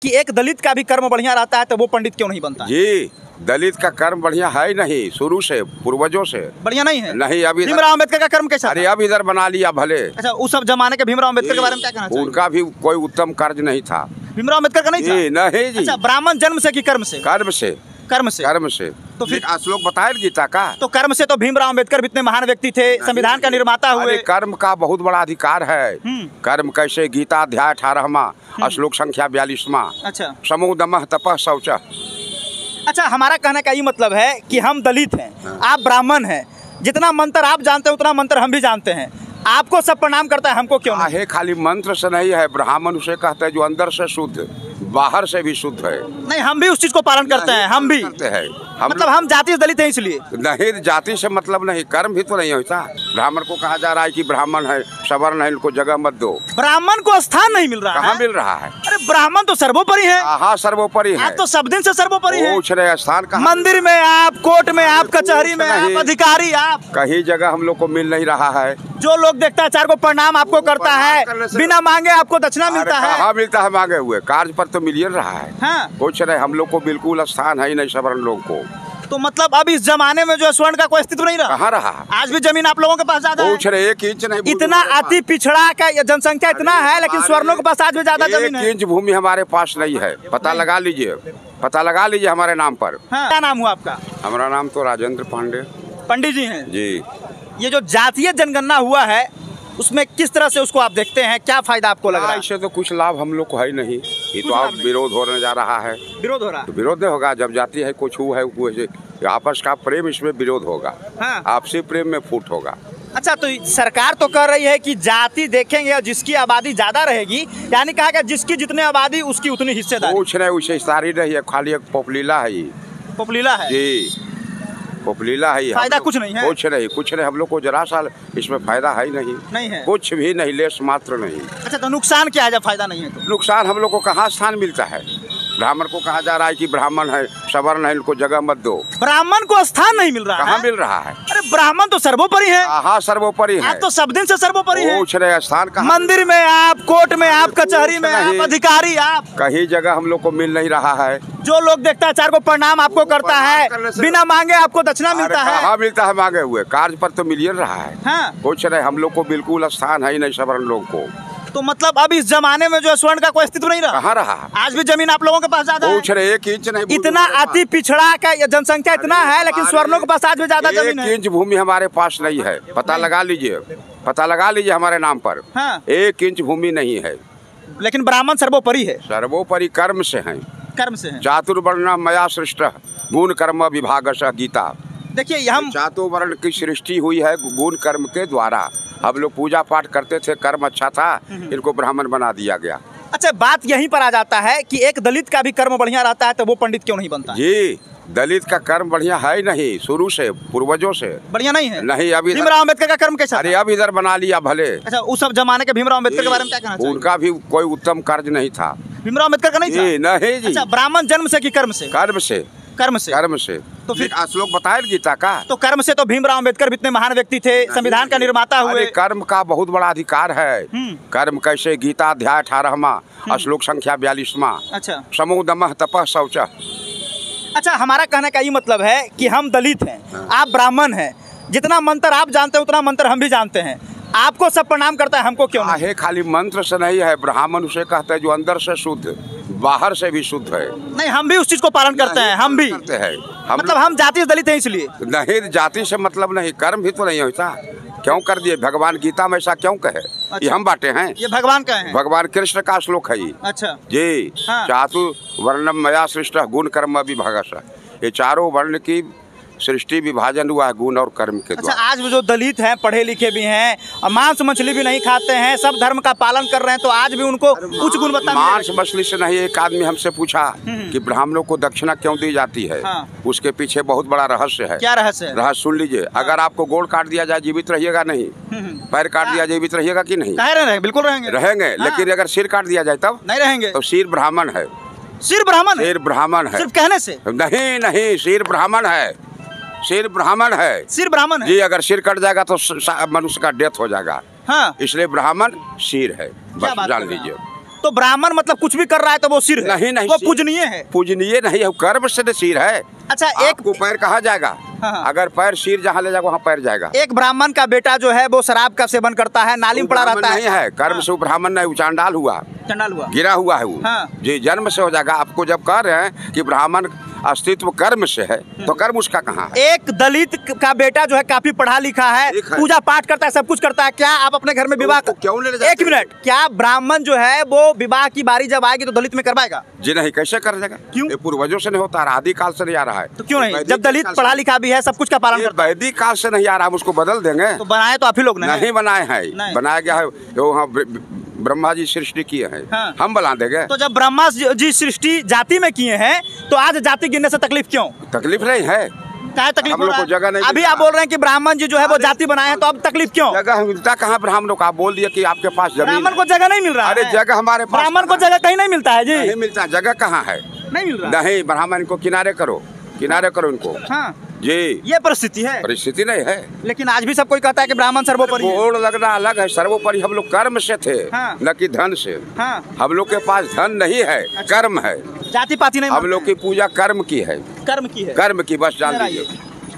कि एक दलित का भी कर्म बढ़िया रहता है तो वो पंडित क्यों नहीं बनता? जी, दलित का कर्म बढ़िया है नहीं, शुरू से पूर्वजों से बढ़िया नहीं है। नहीं। अभी भीमराव अम्बेडकर का कर्म कैसा? अरे अब इधर बना लिया भले। अच्छा, उस सब जमाने के भीमराव अम्बेडकर के बारे में क्या कहना चाहिए? उनका भी कोई उत्तम कार्य नहीं था। भीमराव अम्बेडकर का नहीं था? जी नहीं जी। अच्छा, ब्राह्मण जन्म से कि कर्म से? कर्म से। कर्म से। कर्म से। तो फिर श्लोक बताए गीता का। तो कर्म से तो भीमराव अम्बेडकर भी इतने महान व्यक्ति थे, संविधान का निर्माता हुए। कर्म का बहुत बड़ा अधिकार है। कर्म कैसे? गीता अध्याय 18वां श्लोक संख्या 42वां। अच्छा, समो दमः तपः शौचः। अच्छा, हमारा कहने का ये मतलब है कि हम दलित हैं, आप ब्राह्मण हैं, जितना मंत्र आप जानते हैं उतना मंत्र हम भी जानते हैं, आपको सब प्रणाम करता है, हमको क्यों नहीं? खाली मंत्र से नहीं है, ब्राह्मण उसे कहते हैं जो अंदर से शुद्ध बाहर से भी शुद्ध है। नहीं, हम भी उस चीज को पालन करते हैं, हम भी करते हैं। मतलब हम जाति दलित हैं इसलिए नहीं, जाति से मतलब नहीं, कर्म भी तो नहीं होता। ब्राह्मण को कहा जा रहा है कि ब्राह्मण है, सवर्ण है, इनको जगह मत दो। ब्राह्मण को स्थान नहीं मिल रहा है। कहाँ मिल रहा है? अरे ब्राह्मण तो सर्वोपरि है। हाँ, सर्वोपरि है। आप तो सब दिन से सर्वोपरि है। पूछ रहे स्थान कहाँ? मंदिर में आप, कोर्ट में आप, कचहरी में आप, अधिकारी आप, कहीं जगह हम लोग को मिल नहीं रहा है। जो लोग देखता है चार को प्रणाम आपको करता है, बिना मांगे आपको दक्षिणा मिलता है। कहाँ मिलता है मांगे हुए? कार्य पर तो मिल रहा है। हाँ। पूछ रहे हम लोग को बिल्कुल स्थान है ही नहीं सवर्ण लोग को। तो मतलब अब इस जमाने में जो स्वर्ण का कोई अस्तित्व नहीं रहा। कहाँ रहा? आज भी जमीन आप लोगों के पास ज्यादा है। पूछ रहे 1 इंच नहीं। इतना अति पिछड़ा का जनसंख्या इतना है, लेकिन स्वर्णों के पास आज भी ज्यादा जमीन है। 1 इंच भूमि हमारे पास नहीं है। पता लगा लीजिए, पता लगा लीजिए हमारे नाम पर। हाँ। क्या नाम हुआ आपका? हमारा नाम तो राजेंद्र पांडे। पंडित जी हैं जी। ये जो जातीय जनगणना हुआ है उसमें किस तरह से उसको आप देखते हैं, क्या फायदा आपको लग रहा है? इससे तो कुछ लाभ हम लोग को है नहीं। ये तो आप विरोध होने जा रहा है। विरोध हो रहा है? तो विरोध नहीं होगा जब जाति है, कुछ हुआ है, आपस का प्रेम, इसमें विरोध होगा। हाँ। आपसी प्रेम में फूट होगा। अच्छा, तो सरकार तो कह रही है कि जाति देखेंगे और जिसकी आबादी ज्यादा रहेगी, यानी कहा कि जिसकी जितनी आबादी उसकी उतनी हिस्सेदारी। पूछ रहे उसे सारी रही है, खाली एक पोपलीला है। पोपलीला है जी, पोपलीला है। फायदा कुछ नहीं है। कुछ नहीं हम लोग को जरा सा इसमें फायदा है नहीं है, कुछ भी नहीं, लेस मात्र नहीं। अच्छा, तो नुकसान क्या है जब फायदा नहीं है तो? नुकसान हम लोग को कहाँ स्थान मिलता है? ब्राह्मण को कहा जा रहा है कि ब्राह्मण है, सवर्ण है, इनको जगह मत दो। ब्राह्मण को स्थान नहीं मिल रहा है। कहाँ मिल रहा है? अरे ब्राह्मण तो सर्वोपरि है। हाँ, सर्वोपरि है। आप तो सब दिन से सर्वोपरि है। पूछ रहे स्थान कहाँ? मंदिर में आप, कोर्ट में आप, कचहरी में आप, अधिकारी आप, कहीं जगह हम लोग को मिल नहीं रहा है। जो लोग देखता है चार को प्रणाम आपको करता है, बिना मांगे आपको दक्षिणा मिलता है। कहाँ मिलता है मांगे हुए? कार्य पर तो मिल रहा है। हाँ। पूछ रहे हम लोग को बिल्कुल स्थान है ही नहीं सवर्ण लोग को। तो मतलब अब इस जमाने में जो स्वर्ण का कोई अस्तित्व नहीं रहा। कहाँ रहा? आज भी जमीन आप लोगों के पास ज्यादा है। पूछ रहे 1 इंच नहीं। इतना अति पिछड़ा का जनसंख्या इतना है, लेकिन स्वर्णों के पास आज भी ज्यादा जमीन है। 1 इंच भूमि हमारे पास नहीं है। पता लगा लीजिए, पता लगा लीजिए हमारे नाम पर। हाँ। 1 इंच भूमि नहीं है। लेकिन ब्राह्मण सर्वोपरि है। सर्वोपरि कर्म से है। कर्म से है। चातुर्वर्ण मया सृष्ट गुण कर्म विभागशः गीता। देखिए, हम चातुर्वर्ण की सृष्टि हुई है गुण कर्म के द्वारा। हम लोग पूजा पाठ करते थे, कर्म अच्छा था, इनको ब्राह्मण बना दिया गया। अच्छा, बात यहीं पर आ जाता है कि एक दलित का भी कर्म बढ़िया रहता है तो वो पंडित क्यों नहीं बनता? जी, दलित का कर्म बढ़िया है नहीं, शुरू से पूर्वजों से बढ़िया नहीं है। नहीं। अभी भीमराव अम्बेडकर का कर्म कैसा? अरे अब इधर बना लिया भले। अच्छा, उस सब जमाने के भीमराव अम्बेडकर के बारे में क्या कहना चाहिए? उनका भी कोई उत्तम कार्य नहीं था। भीमराव अम्बेडकर का नहीं था? नहीं जी। अच्छा, ब्राह्मण जन्म से कि कर्म से? कर्म से। कर्म से। कर्म से। तो फिर श्लोक बताए गीता का। तो कर्म से तो भीमराव अम्बेडकर भी इतने महान व्यक्ति थे, संविधान का निर्माता हुए। कर्म का बहुत बड़ा अधिकार है। कर्म कैसे? गीता अध्याय 18वां श्लोक संख्या 42वां। अच्छा, समो दमः तपः शौचः। अच्छा, हमारा कहने का ये मतलब है कि हम दलित हैं, आप ब्राह्मण हैं, जितना मंत्र आप जानते हैं उतना मंत्र हम भी जानते हैं, आपको सब प्रणाम करता है, हमको क्यों नहीं? खाली मंत्र से नहीं है, ब्राह्मण उसे कहते हैं जो अंदर से शुद्ध बाहर से भी शुद्ध है। नहीं, हम भी उस चीज को पालन करते हैं, हम भी करते हैं। मतलब हम जाति दलित हैं इसलिए नहीं, जाति से मतलब नहीं, कर्म भी तो नहीं होता। क्यों कर दिए? भगवान गीता में ऐसा क्यों कहे? अच्छा। ये हम बांटे हैं। ये भगवान का है? भगवान कृष्ण का श्लोक है ये। अच्छा जी। हाँ। चातुर्वर्णम मया सृष्ट गुण कर्म विभागशः। ये चारों वर्ण की सृष्टि विभाजन हुआ है गुण और कर्म के द्वारा। अच्छा, आज जो दलित हैं, पढ़े लिखे भी हैं और मांस मछली भी नहीं खाते हैं, सब धर्म का पालन कर रहे हैं, तो आज भी उनको उच्च गुणवत्ता मांस मछली से नहीं। एक आदमी हमसे पूछा कि ब्राह्मणों को दक्षिणा क्यों दी जाती है? हाँ। उसके पीछे बहुत बड़ा रहस्य है। क्या रहस्य है? रहस्य सुन लीजिए। अगर आपको गोड़ काट दिया जाए जीवित रहिएगा नहीं? पैर काट दिया जीवित रहिएगा कि नहीं? रहेंगे, बिल्कुल रहेंगे। लेकिन अगर सिर काट दिया जाए तब नहीं रहेंगे। तो सिर ब्राह्मण है। सिर ब्राह्मण? सिर ब्राह्मण है। सिर्फ कहने से? नहीं, सिर ब्राह्मण है। सिर ब्राह्मण है। सिर ब्राह्मण है? जी, अगर सिर कट जाएगा तो मनुष्य का डेथ हो जाएगा। हाँ। इसलिए ब्राह्मण सिर है, बस जान लीजिए। तो ब्राह्मण मतलब कुछ भी कर रहा है तो वो सिर है, नहीं वो पूजनीय है। पूजनीय नहीं है, कर्म से सिर है। अच्छा, एक आपको पैर कहाँ जाएगा? हाँ। अगर पैर सिर जहाँ ले जाएगा वहाँ पैर जाएगा। एक ब्राह्मण का बेटा जो है वो शराब का सेवन करता है, नाली में पड़ा रहता है। नहीं है, कर्म से वो ब्राह्मण नहीं, वो चांडाल हुआ, चंडाल हुआ, गिरा हुआ है वो। हाँ। जी, जन्म से हो जाएगा। आपको जब कह रहे हैं कि ब्राह्मण अस्तित्व कर्म से है, तो कर्म उसका कहाँ है? एक दलित का बेटा जो है काफी पढ़ा लिखा है, पूजा पाठ करता है, सब कुछ करता है, क्या आप अपने घर में विवाह क्यों ले जाते? एक मिनट, क्या ब्राह्मण जो है वो विवाह की बारी जब आएगी तो दलित में करवाएगा? जी नहीं, कैसे कर देगा? क्यों? ये पूर्वजों से नहीं होता, आदि काल से नहीं आ रहा है। तो क्यों नहीं? जब दलित पढ़ा लिखा भी है, सब कुछ का पालन करता है, वैदिक काल से नहीं आ रहा, हम उसको बदल देंगे। तो बनाए तो आप ही लोग ने नहीं बनाए हैं, बनाया गया है, वो ब्रह्मा जी सृष्टि किए हैं। हाँ। हम बना देंगे। तो जब ब्रह्मा जी सृष्टि जाति में किए हैं तो आज जाति गिनने से तकलीफ क्यों? तकलीफ नहीं है, क्या तकलीफ हम लोग को जगह नहीं अभी मिलता। आप बोल रहे हैं कि ब्राह्मण जी जो है वो जाति बनाए हैं, तो अब तकलीफ क्यों? जगह मिलता कहाँ ब्राह्मणों का? आप बोल दिया कि आपके पास जमीन ब्राह्मण को जगह नहीं मिल रहा है। अरे जगह हमारे पास, ब्राह्मण को जगह कहीं नहीं मिलता है जी, नहीं मिलता। जगह कहाँ है? नहीं मिल रहा। नहीं, ब्राह्मण को किनारे करो, किनारे करो इनको। हाँ जी, ये परिस्थिति है। परिस्थिति नहीं है, लेकिन आज भी सब कोई कहता है कि ब्राह्मण सर्वोपरि है। बोर्ड लगना अलग है, सर्वोपरि हम लोग कर्म से थे, हाँ। न कि धन से। हाँ। हम लोग के पास धन नहीं है, कर्म है। जाति पाति नहीं, हम लोग की पूजा कर्म की है, कर्म की है। कर्म की, बस जान लीजिए।